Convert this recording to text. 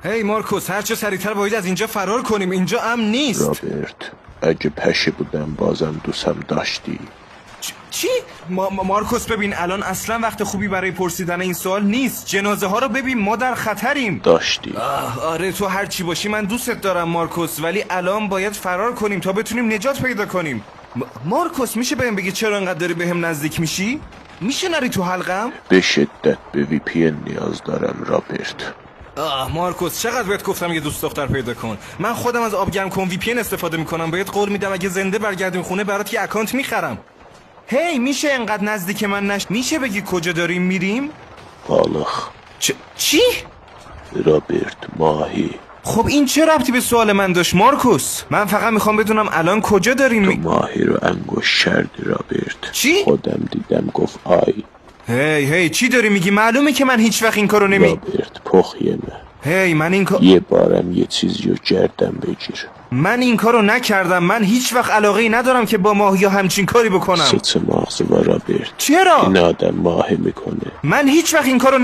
هی مارکوس، هر چه سریعتر باید از اینجا فرار کنیم. اینجا امن نیست. رابرت، اگه پشه بودم بازم دوستم داشتی. چی؟ مارکوس ببین، الان اصلا وقت خوبی برای پرسیدن این سوال نیست. جنازه ها رو ببین، ما در خطریم. داشتی. آره تو هر چی باشی من دوستت دارم مارکوس، ولی الان باید فرار کنیم تا بتونیم نجات پیدا کنیم. مارکوس میشه بهم بگی چرا انقدر داری بهم نزدیک میشی؟ میشه نری تو حلقم؟ به شدت به وی پی ان نیاز دارم رابرت. مارکوس چقدر بهت گفتم یه دوست دختر پیدا کن. من خودم از آب گرم کن وی پی ان استفاده میکنم. بهت قول میدم اگه زنده برگردیم خونه برات یه اکانت میخرم. هی میشه انقدر نزدیک من میشه بگی کجا داریم میریم؟ بالخ. چی؟ رابرت، ماهی. خب این چه ربطی به سوال من داشت مارکوس؟ من فقط میخوام بدونم الان کجا داریم تو ماهی رو انگوش کردی رابرت. چی؟ خودم دیدم گفت آی. هی چی داری میگی؟ معلومه که من هیچ وقت این کارو رابرت پخیمه. هی من این کار یه بارم یه چیزی رو گردم بگیر. من این کارو نکردم. من هیچ وقت علاقه‌ای ندارم که با ماهی همچین کاری بکنم. سوت مغز با رابرت. چرا؟ این آدم ماهی میکنه. من هیچ وقت این کارو